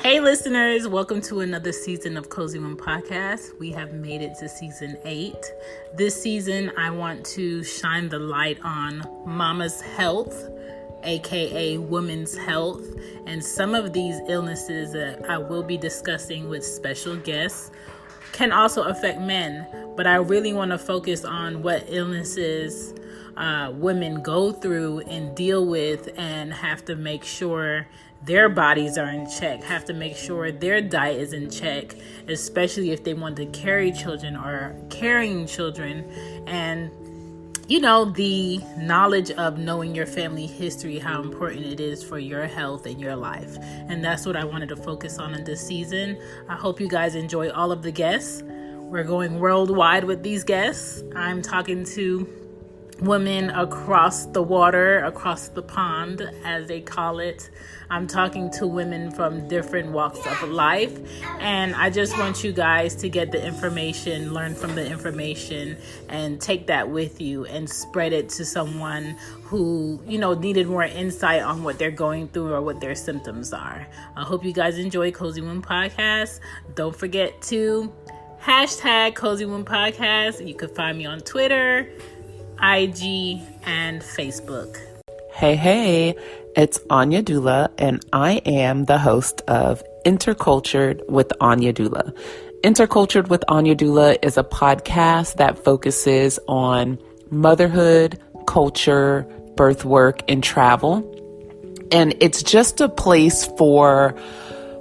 Hey listeners, welcome to another season of Cozy One Podcast. We have made it to season 8. This season, I want to shine the light on mama's health, aka women's health, and some of these illnesses that I will be discussing with special guests can also affect men, but I really want to focus on what illnesses women go through and deal with and have to make sure their bodies are in check, have to make sure their diet is in check, especially if they want to carry children or carrying children. And you know, the knowledge of knowing your family history, how important it is for your health and your life. And that's what I wanted to focus on in this season. I hope you guys enjoy all of the guests. We're going worldwide with these guests. I'm talking to women across the water, across the pond, as they call it. I'm talking to women from different walks of life, and I just want you guys to get the information, learn from the information, and take that with you and spread it to someone who, you know, needed more insight on what they're going through or what their symptoms are. I hope you guys enjoy Cozy One Podcast. Don't forget to hashtag Cozy One Podcast. You can find me on Twitter, IG, and Facebook. Hey, it's Anya Dula, and I am the host of Intercultured with Anya Dula. Intercultured with Anya Dula is a podcast that focuses on motherhood, culture, birth work, and travel. And it's just a place for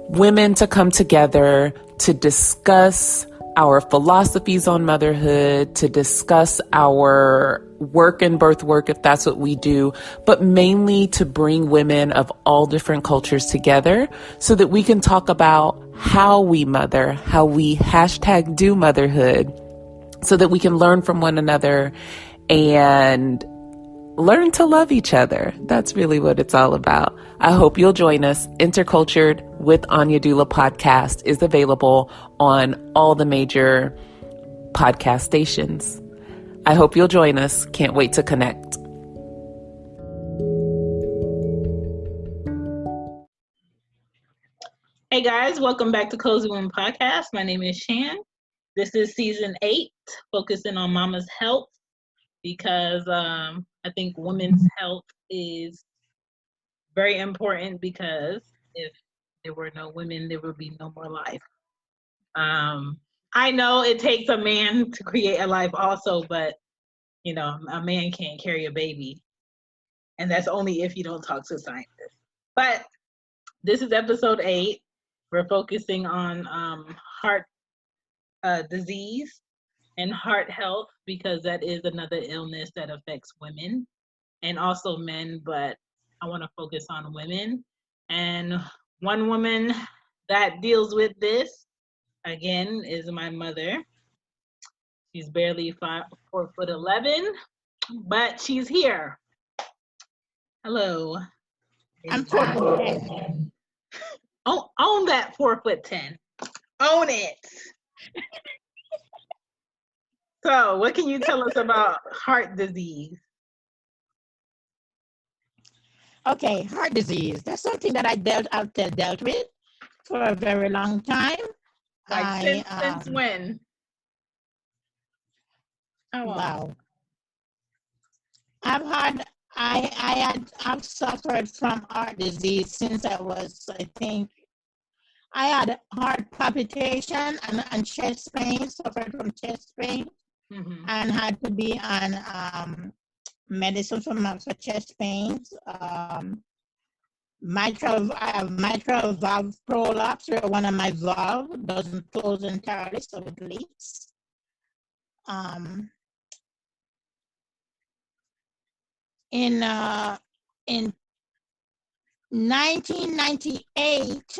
women to come together to discuss our philosophies on motherhood, to discuss our work and birth work, if that's what we do, but mainly to bring women of all different cultures together so that we can talk about how we mother, how we hashtag do motherhood, so that we can learn from one another and learn to love each other. That's really what it's all about. I hope you'll join us. Intercultured with Anya Dula podcast is available on all the major podcast stations. I hope you'll join us. Can't wait to connect. Hey guys, welcome back to Cozy One Podcast. My name is Shan. This is season 8, focusing on mama's health, because I think women's health is very important, because if there were no women, there would be no more life. I know it takes a man to create a life also, but you know, a man can't carry a baby, and that's only if you don't talk to scientists. But this is episode 8. We're focusing on heart disease and heart health, because that is another illness that affects women and also men, but I want to focus on women. And one woman that deals with this, again, is my mother. She's barely 4'11", but she's here. Hello. I'm 4'10". Oh, own that 4'10". Own it. So, what can you tell us about heart disease? Okay, heart disease. That's something that I've dealt with for a very long time. Like since when? Oh, wow. I've suffered from heart disease since I was, I think, I had heart palpitation and chest pain, suffered from chest pain, and had to be on medicine for chest pains. I have mitral valve prolapse, where one of my valves doesn't close entirely, so it leaks. In 1998,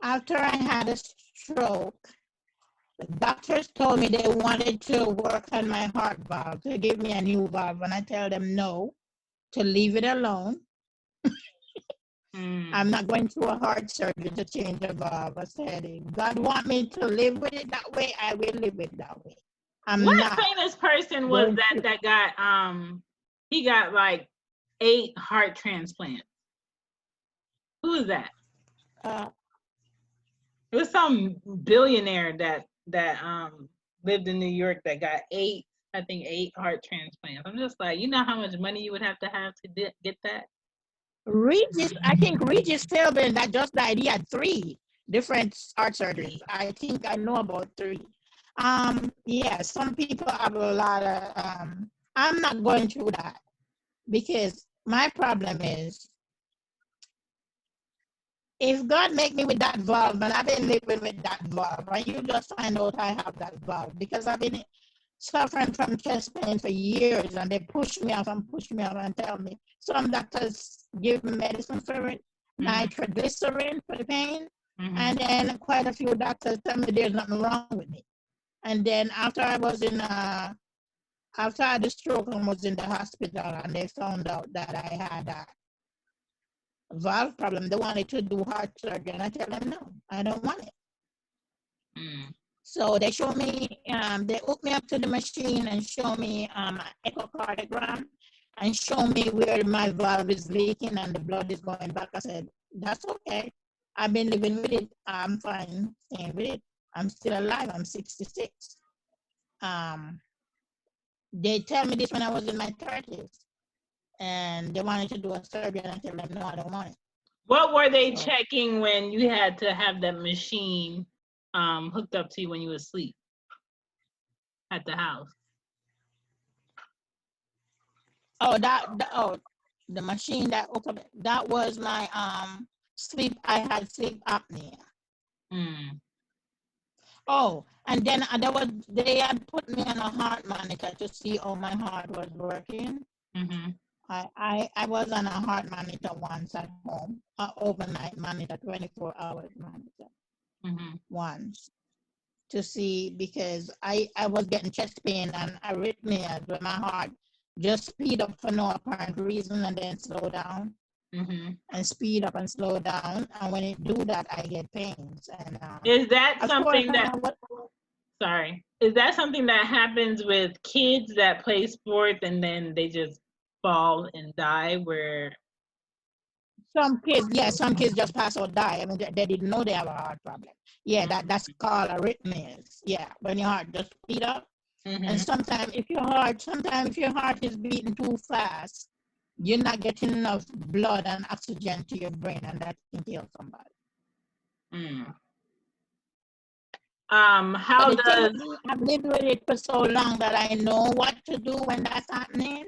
after I had a stroke, the doctors told me they wanted to work on my heart valve, to give me a new valve, and I tell them no, to leave it alone. I'm not going through a heart surgery to change a valve. I said, if God want me to live with it that way, I will live it that way. What famous person was that got he got like 8 heart transplants? Who is that? It was some billionaire that lived in New York that got eight heart transplants. I'm just like, you know how much money you would have to get that? I think Regis Philbin that just died, he had 3 different heart surgeries. I think I know about 3. Yeah, some people have a lot of, I'm not going through that because my problem is if God make me with that valve, and I've been living with that valve, and you just find out I have that valve because I've been suffering from chest pain for years, and they push me off and tell me. Some doctors give me medicine for it, nitroglycerin for the pain, and then quite a few doctors tell me there's nothing wrong with me. And then after I had the stroke and was in the hospital, and they found out that I had a valve problem, they wanted to do heart surgery, and I tell them no, I don't want it. So they show me, they hook me up to the machine and show me an echocardiogram and show me where my valve is leaking and the blood is going back. I said, that's okay. I've been living with it. I'm fine staying with it. I'm still alive. I'm 66. They tell me this when I was in my 30s. And they wanted to do a surgery, and I told them, no, I don't want it. What were they checking when you had to have that machine hooked up to you when you were asleep at the house? The machine that hooked up, that was my sleep. I had sleep apnea. Oh, and then they had put me on a heart monitor to see how my heart was working. I was on a heart monitor once at home, an overnight monitor, 24 hours monitor, once, to see, because I was getting chest pain and arrhythmias where my heart just speed up for no apparent reason and then slow down, and speed up and slow down. And when it do that, I get pains. And is that something is that something that happens with kids that play sports and then they just fall and die? Where some kids just pass or die. I mean, they didn't know they have a heart problem. Yeah, that's called arrhythmias. Yeah, when your heart just speed up. And sometimes if your heart is beating too fast, you're not getting enough blood and oxygen to your brain, and that can kill somebody. I've lived with it for so long that I know what to do when that's happening.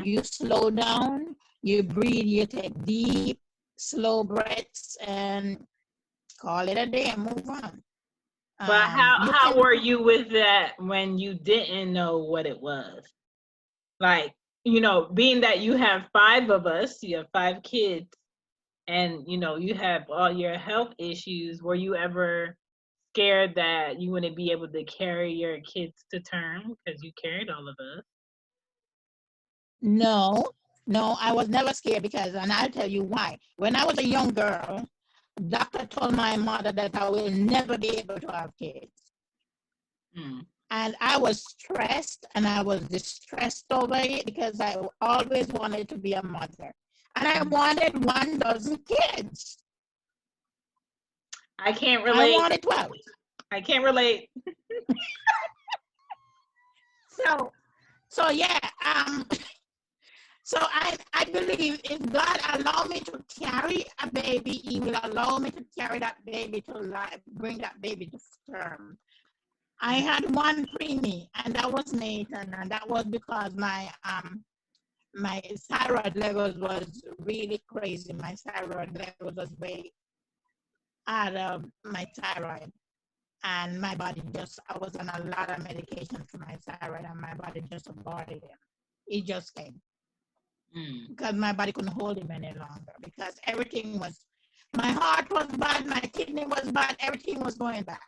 You slow down, you breathe, you take deep, slow breaths, and call it a day and move on. But how were you with that when you didn't know what it was? Like, being that you have 5 of us, you have 5 kids, and you have all your health issues, were you ever scared that you wouldn't be able to carry your kids to term because you carried all of us? No, I was never scared and I'll tell you why. When I was a young girl, doctor told my mother that I will never be able to have kids. And I was stressed and I was distressed over it because I always wanted to be a mother. And I wanted 12 kids. I can't relate. I wanted 12. I can't relate. So yeah, so I believe if God allowed me to carry a baby, He will allow me to carry that baby to life, bring that baby to term. I had 1 preemie, and that was Nathan, and that was because my thyroid levels was really crazy. My thyroid levels was way out of my thyroid, and my body I was on a lot of medication for my thyroid, and my body just aborted him. It just came. Because my body couldn't hold him any longer, because my heart was bad, my kidney was bad, everything was going bad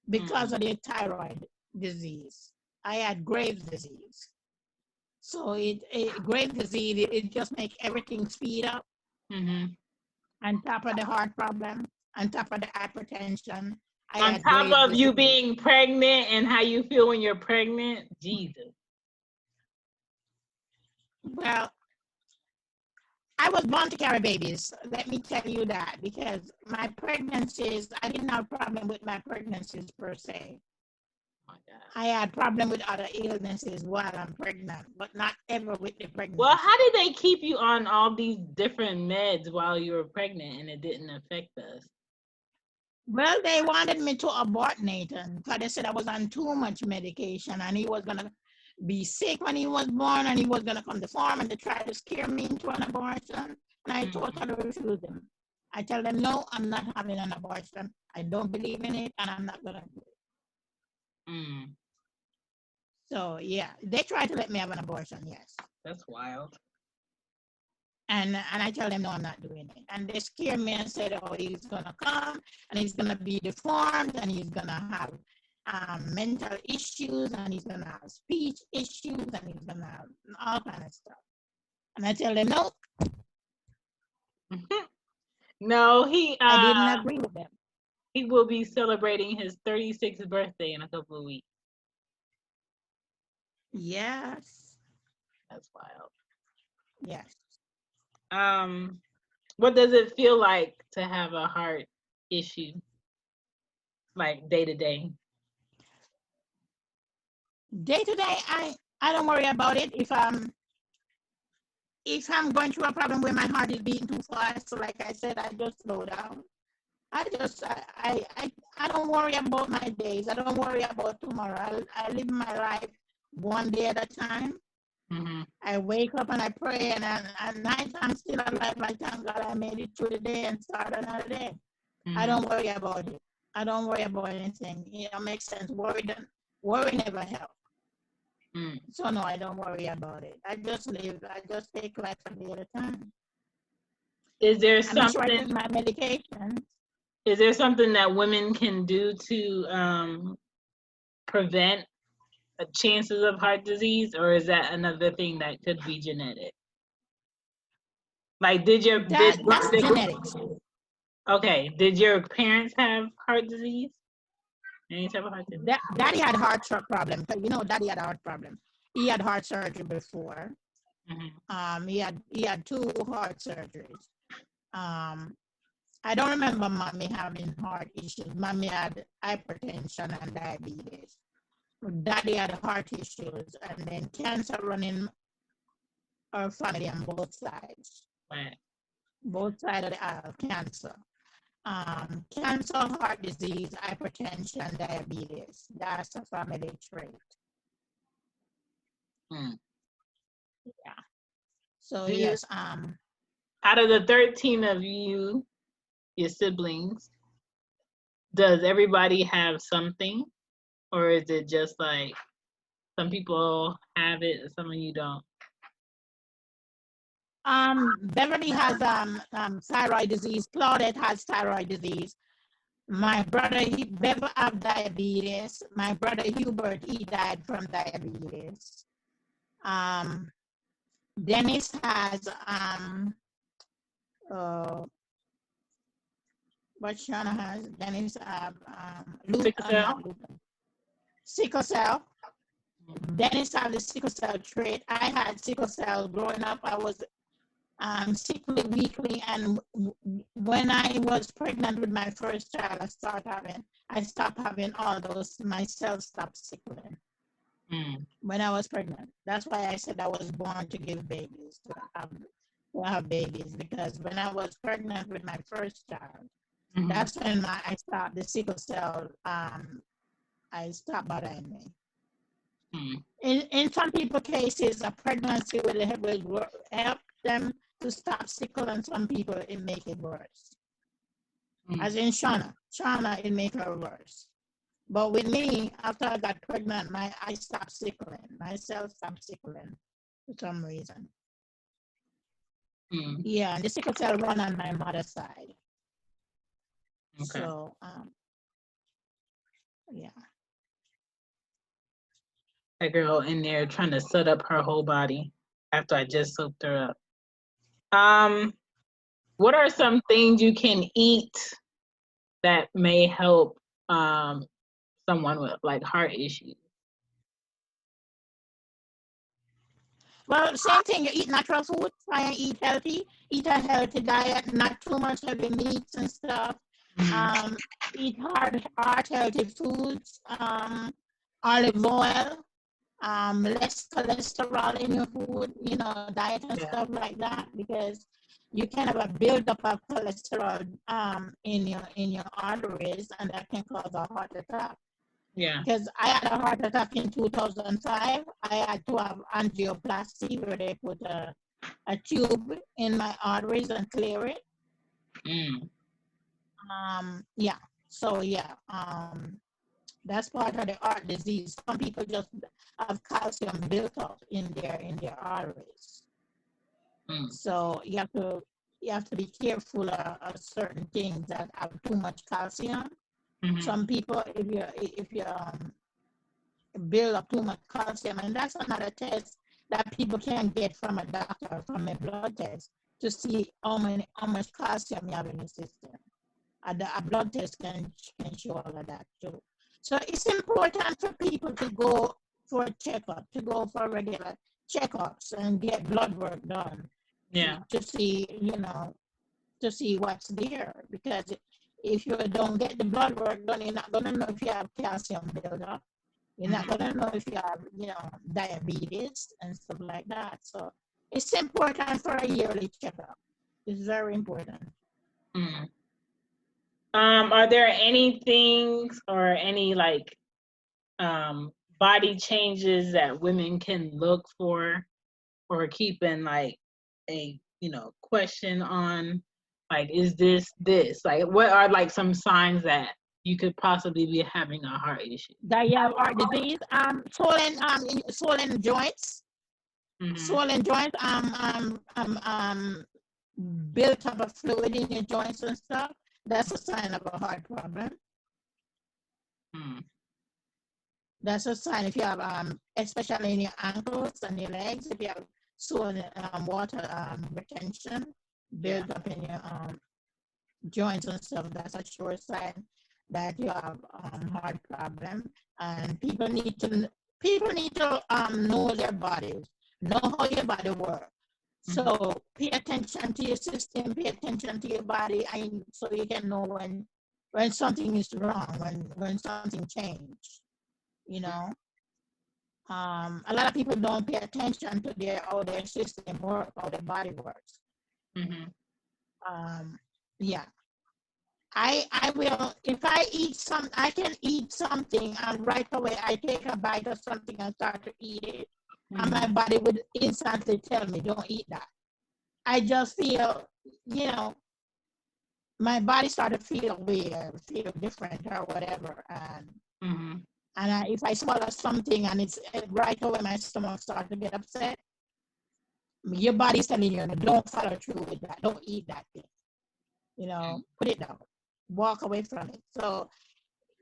because of the thyroid disease. I had Graves' disease. So Graves' disease, it just makes everything speed up. On top of the heart problem, on top of the hypertension. On top of you being pregnant and how you feel when you're pregnant, Jesus. Well, I was born to carry babies. Let me tell you that, because my pregnancies, I didn't have a problem with my pregnancies per se. Oh my God. I had problem with other illnesses while I'm pregnant, but not ever with the pregnancy. Well, how did they keep you on all these different meds while you were pregnant and it didn't affect us? Well, they wanted me to abort Nathan because they said I was on too much medication and he was going to be sick when he was born and he was going to come to farm and they tried to scare me into an abortion. And I totally refused them. I tell them, no, I'm not having an abortion. I don't believe in it and I'm not going to do it. Mm. So, yeah, they tried to let me have an abortion, yes. That's wild. And I tell them, no, I'm not doing it. And they scare me and said, oh, he's going to come and he's going to be deformed and he's going to have mental issues and he's going to have speech issues and he's going to have all kind of stuff. And I tell them, no. No, I didn't agree with them. He will be celebrating his 36th birthday in a couple of weeks. Yes. That's wild. Yes. What does it feel like to have a heart issue, like day to day? Day to day, I don't worry about it. If I'm going through a problem where my heart is beating too fast, so like I said, I just slow down. I don't worry about my days. I don't worry about tomorrow. I live my life one day at a time. Mm-hmm. I wake up and I pray, and at night I'm still alive. I thank God I made it through the day and start another day. Mm-hmm. I don't worry about it. I don't worry about anything. It makes sense. Worry never helps. Mm. So no, I don't worry about it. I just live. I just take life a day at a time. Is there something? I take my medication. Is there something that women can do to prevent chances of heart disease, or is that another thing that could be genetic? Like, that's genetics. Okay, did your parents have heart disease? Any type of heart disease? Daddy had heart problem. Daddy had a heart problem. He had heart surgery before. Mm-hmm. He had 2 heart surgeries. I don't remember mommy having heart issues. Mommy had hypertension and diabetes. Daddy had heart issues and then cancer running our family on both sides. Right. Both sides of the aisle, cancer. Cancer, heart disease, hypertension, diabetes. That's a family trait. Yeah. So yes. Out of the 13 of you, your siblings, does everybody have something, or is it just like some people have it and some of you don't? Beverly has thyroid disease. Claudette has thyroid disease. My brother Bev have diabetes. My brother Hubert, he died from diabetes. Dennis has what Shauna has. Dennis sickle cell. Dennis have the sickle cell trait. I had sickle cell growing up. I was sickly, weakly, and when I was pregnant with my first child, I stopped having all those. My cells stopped sickling. When I was pregnant. That's why I said I was born to give babies, to have babies, because when I was pregnant with my first child, that's when I stopped the sickle cell. I stopped bothering me. In some people's cases, a pregnancy will help them to stop sickle, and some people it make it worse. As in Shauna, it make her worse. But with me, after I got pregnant, I stopped sickling. My cells stopped sickling for some reason. Yeah, and the sickle cell run on my mother's side. Okay. So, yeah. That girl in there trying to set up her whole body after I just soaked her up. What are some things you can eat that may help someone with like heart issues? Well, same thing. You eat natural food. Try and eat healthy. Eat a healthy diet. Not too much heavy meats and stuff. Mm-hmm. Um, Eat heart healthy foods. Olive oil. Less cholesterol in your food. Diet and Yeah. stuff like that, because you can have a buildup of cholesterol in your arteries, and that can cause a heart attack. Yeah. Because I had a heart attack in 2005. I had to have angioplasty, where they put a tube in my arteries and clear it. Mm. Yeah. So yeah, that's part of the heart disease. Some people just have calcium built up in their arteries. Mm. So you have to be careful of certain things that have too much calcium. Mm-hmm. Some people, if you build up too much calcium, and that's another test that people can get from a doctor, from a blood test, to see how much calcium you have in the system. A blood test can show all of that too. So it's important for people to go for a checkup, to go for regular checkups and get blood work done Yeah. to see what's there. Because if you don't get the blood work done, you're not gonna know if you have calcium buildup. You're not Mm-hmm. gonna know if you have, diabetes and stuff like that. So it's important for a yearly checkup. It's very important. Mm. Are there any things or any like body changes that women can look for or keep in like a question on, like, is this like, what are like some signs that you could possibly be having a heart issue? That you have heart disease, swollen joints, Mm-hmm. swollen joints, built up a fluid in your joints and stuff. That's a sign of a heart problem. Mm. That's a sign if you have, especially in your ankles and your legs, if you have swollen water retention Yeah. built up in your joints and stuff. That's a sure sign that you have heart problem. And people need to know their bodies, know how your body works. Mm-hmm. So pay attention to your system, pay attention to your body, and so you can know when something is wrong, when something changed. You know, a lot of people don't pay attention to how their system works, how their body works. Mm-hmm. Um, yeah. I will, if I can eat something, and right away I take a bite of something and start to eat it, and my Mm-hmm. body would instantly tell me, don't eat that. I just feel, you know, my body started to feel weird, feel different or whatever. Mm-hmm. If I swallow something and it's right away my stomach starts to get upset, your body's telling you, don't follow through with that. Don't eat that thing. Put it down. Walk away from it. So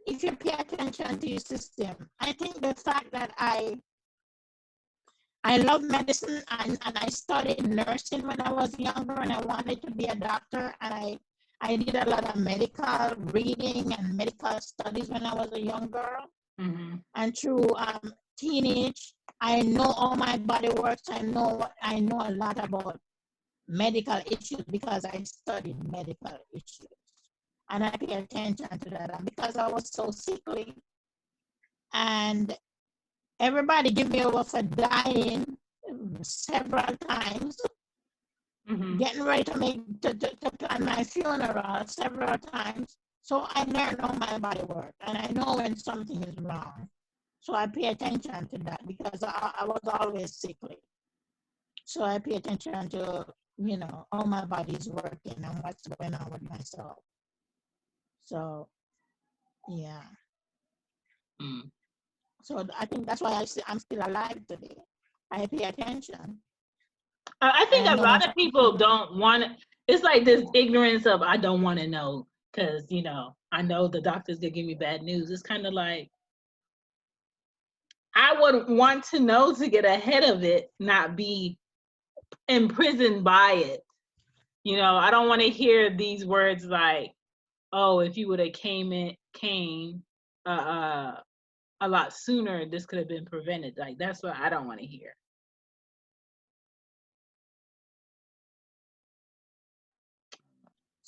if you pay attention to your system, I think the fact that I love medicine, and I studied nursing when I was younger, and I wanted to be a doctor, and I did a lot of medical reading and medical studies when I was a young girl. Mm-hmm. And through teenage, I know all my body works. I know a lot about medical issues because I studied medical issues, and I pay attention to that. And because I was so sickly, and everybody give me over for dying several times, Mm-hmm. getting ready to plan my funeral several times. So I learned how my body works, and I know when something is wrong. So I pay attention to that because I was always sickly. So I pay attention to, how my body's working and what's going on with myself. So, yeah. Mm. So I think that's why I'm still alive today. I pay attention. I And think I a know when lot of something people don't want to. It's like this ignorance of, I don't want to know because I know the doctor's gonna give me bad news. It's kind of like, I would want to know to get ahead of it, not be imprisoned by it. I don't want to hear these words like, "Oh, if you would have came uh, uh, a lot sooner, this could have been prevented." Like, that's what I don't want to hear.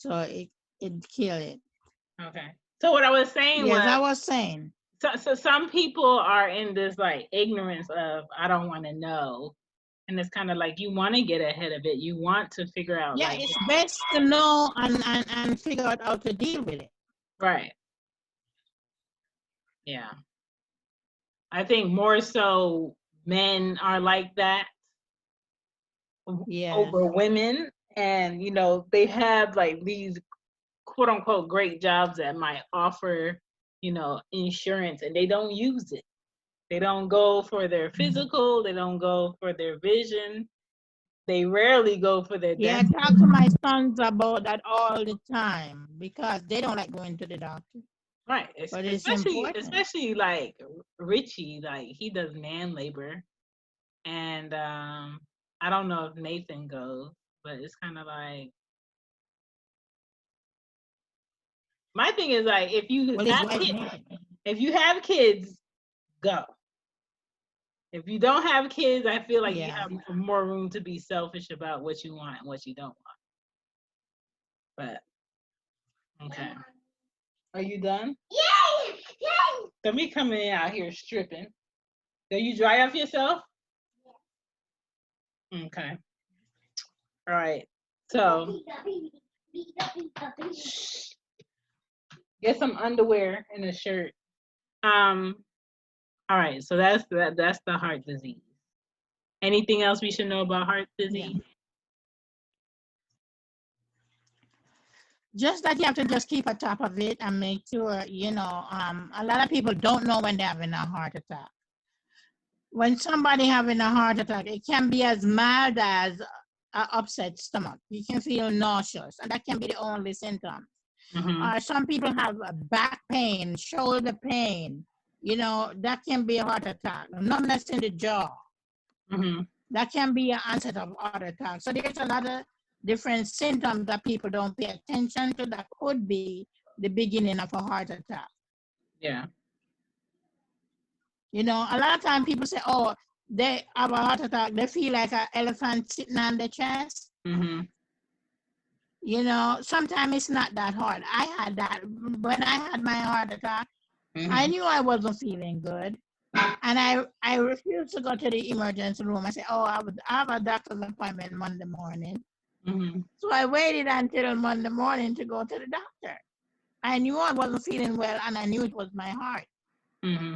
so it killed it. Okay. So what I was saying Yes, was, I was saying. so some people are in this like ignorance of I don't want to know, and it's kind of like you want to get ahead of it. You want to figure out. Yeah, like it's best to know and figure out how to deal with it. Right. Yeah. I think more so men are like that over women, and they have like these quote unquote great jobs that might offer insurance, and they don't use it. They don't go for their physical, they don't go for their vision, they rarely go for their I dental. talk to my sons about that all the time because they don't like going to the doctor. Right. But it's important. Especially like Richie, like he does man labor, and I don't know if Nathan goes, but it's kind of like, my thing is like, if you have kids, go. If you don't have kids, I feel like you have more room to be selfish about what you want and what you don't want. But okay, are you done? Yay! So me coming out here stripping. Do you dry off yourself? Okay. All right. So get some underwear and a shirt. All right. So that's the heart disease. Anything else we should know about heart disease? Yeah. Just that you have to just keep on top of it and make sure, a lot of people don't know when they're having a heart attack. When somebody having a heart attack, it can be as mild as an upset stomach. You can feel nauseous, and that can be the only symptom. Some people have back pain, shoulder pain. That can be a heart attack. Numbness in the jaw. That can be an onset of heart attack. So there's a lot of different symptoms that people don't pay attention to that could be the beginning of a heart attack. Yeah. A lot of times people say, oh, they have a heart attack. They feel like an elephant sitting on their chest. Sometimes it's not that hard. I had that. When I had my heart attack, I knew I wasn't feeling good. And I refused to go to the emergency room. I said, oh, I have a doctor's appointment Monday morning. So I waited until Monday morning to go to the doctor. I knew I wasn't feeling well, and I knew it was my heart.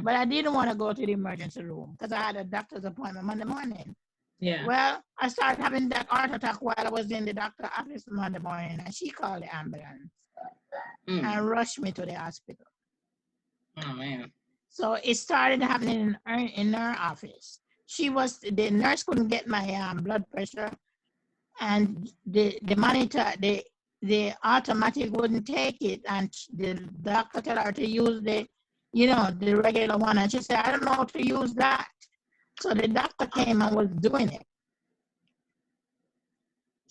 But I didn't want to go to the emergency room because I had a doctor's appointment Monday morning. Yeah. Well, I started having that heart attack while I was in the doctor's office Monday morning, and she called the ambulance and rushed me to the hospital. Oh, man. So it started happening in her office. The nurse couldn't get my blood pressure, and the monitor, the automatic wouldn't take it, and the doctor told her to use the regular one, and she said, I don't know how to use that. So the doctor came and was doing it.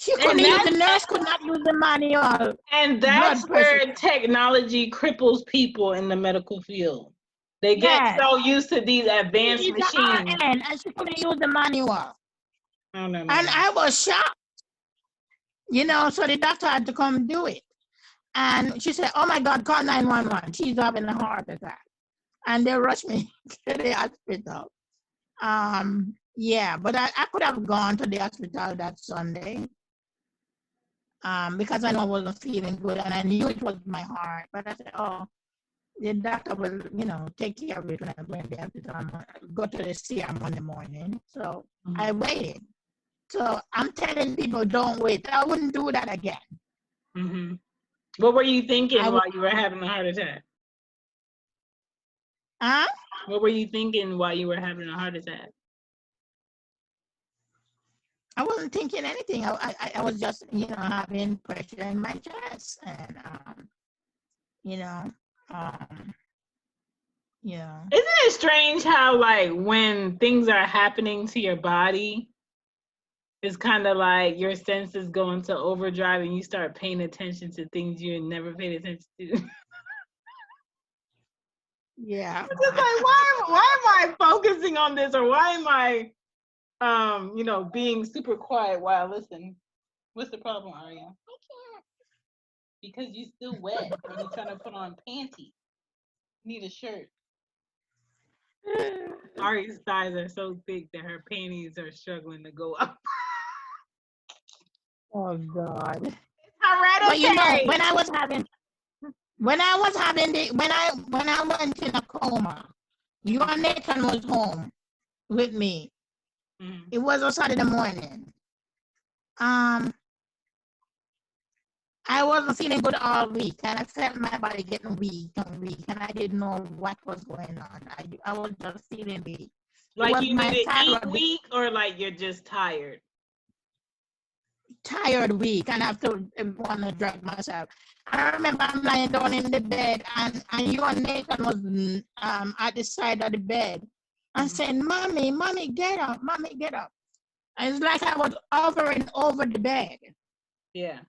The nurse could not use the manual. And that's where technology cripples people in the medical field. They get so used to these advanced machines. And she couldn't use the manual. Oh, no. And I was shocked. So the doctor had to come do it. And she said, oh my God, call 911. She's having a heart attack. And they rushed me to the hospital. But I could have gone to the hospital that Sunday. Because I know I wasn't feeling good, and I knew it was my heart. But I said, oh, the doctor will, take care of it when I go in the hospital. Go to the CR Monday morning. So I waited. So I'm telling people, don't wait. I wouldn't do that again. What were you thinking while you were having a heart attack? Huh? What were you thinking while you were having a heart attack? I wasn't thinking anything. I was just, having pressure in my chest, and Isn't it strange how, like, when things are happening to your body, it's kind of like your senses go into overdrive and you start paying attention to things you had never paid attention to? Yeah. It's just like, why am I focusing on this, or why am I being super quiet while I listen? What's the problem, Arya? because you still wet when you're trying to put on panties. You need a shirt. Ari's thighs are so thick that her panties are struggling to go up. Oh God. It's hereditary. But you know, when I went in a coma, you and Nathan was home with me. Mm-hmm. It was on Saturday morning. I wasn't feeling good all week, and I felt my body getting weak, and I didn't know what was going on. I was just feeling weak. Like you need to eat weak, or like you're just tired? Tired weak, and I have to want to drug myself. I remember I'm lying down in the bed, and you and Nathan was at the side of the bed. I'm saying, Mommy, get up, Mommy, get up. And it's like I was hovering over the bed. Yeah.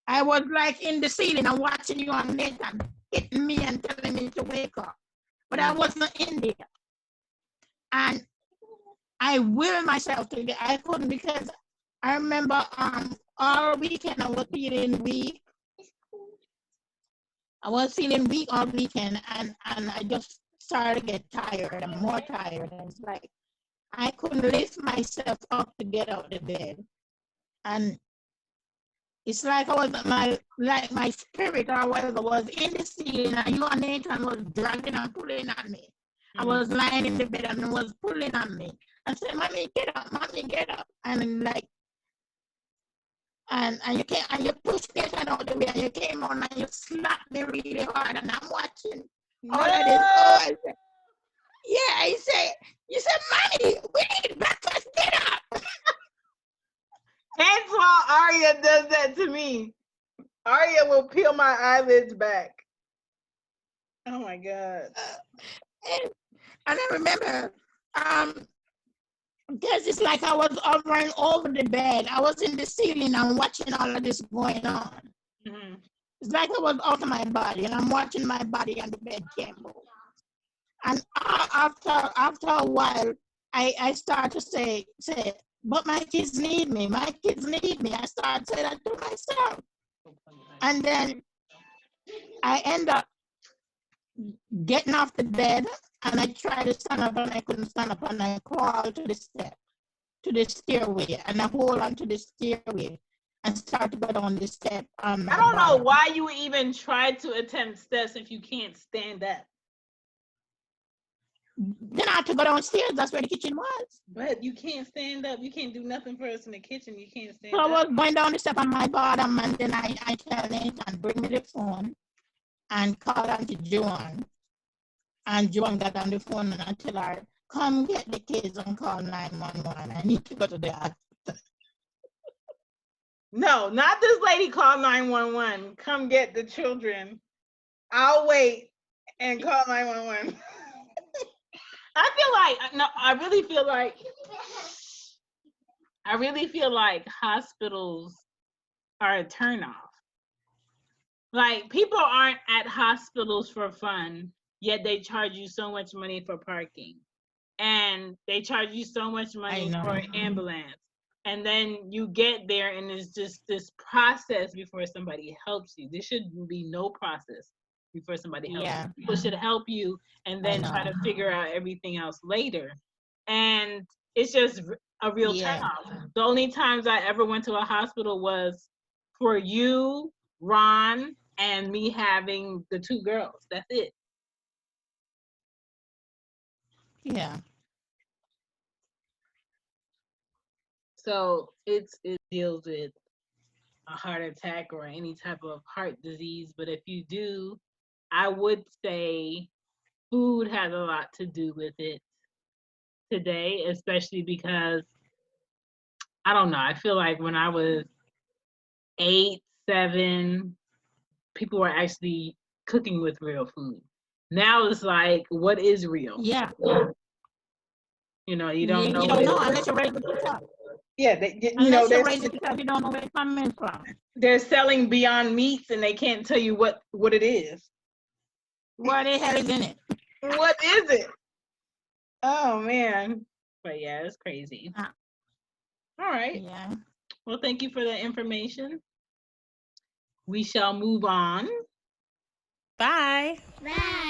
I was like in the ceiling and watching you and Nathan hitting me and telling me to wake up. But I wasn't in there. And I willed myself to get, I couldn't, because I remember all weekend I was feeling weak. I was feeling weak all weekend, and I just started to get tired and more tired. And it's like I couldn't lift myself up to get out of bed. And it's like I was my spirit or whatever was in the ceiling, and you and Nathan was dragging and pulling on me. I was lying in the bed and it was pulling on me. I said, Mommy, get up, Mommy, get up. And like, and you came and you pushed Nathan out the way, and you came on and you slapped me really hard, and I'm watching all of this. Oh, I said, yeah, you said, Mommy, we need breakfast, get up. Hence why Arya does that to me. Arya will peel my eyelids back. Oh my God. And I remember, because it's like I was hovering over the bed. I was in the ceiling and watching all of this going on. Mm-hmm. It's like I was out of my body, and I'm watching my body on the bed move. And after a while, I start to say, but my kids need me. My kids need me. I start saying that to myself. And then I end up getting off the bed, and I tried to stand up, and I couldn't stand up, and I crawled to the stairway, and I hold on to the stairway and start to go down the step. I don't know why you even tried to attempt steps if you can't stand up. Then I had to go downstairs. That's where the kitchen was. But you can't stand up. You can't do nothing for us in the kitchen. You can't stand up. So I was going down the step on my bottom, and then I tell Nathan, bring me the phone and call Auntie Joan. And Joan got on the phone, and I tell her, come get the kids and call 911. I need to go to the hospital. No, not this lady call 911. Come get the children. I'll wait and call 911. I really feel like hospitals are a turnoff. Like, people aren't at hospitals for fun, yet they charge you so much money for parking. And they charge you so much money for an ambulance. And then you get there and it's just this process before somebody helps you. There should be no process before somebody helps you. People should help you and then try to figure out everything else later. And it's just a real turnoff. The only times I ever went to a hospital was for you, Ron, and me having the 2 girls. That's it. Yeah. So it deals with a heart attack or any type of heart disease. But if you do, I would say food has a lot to do with it today, especially because, I don't know, I feel like when I was 8, 7, people were actually cooking with real food. Now it's like, what is real? Yeah. You know, you don't know. You don't know unless you're raised with yourself. Yeah, you're raised with yourself, you don't know where it's coming from. They're selling Beyond Meats and they can't tell you what it is. What the hell is in it? What is it? Oh man. But yeah, it's crazy. All right. Yeah. Well, thank you for the information. We shall move on. Bye. Bye.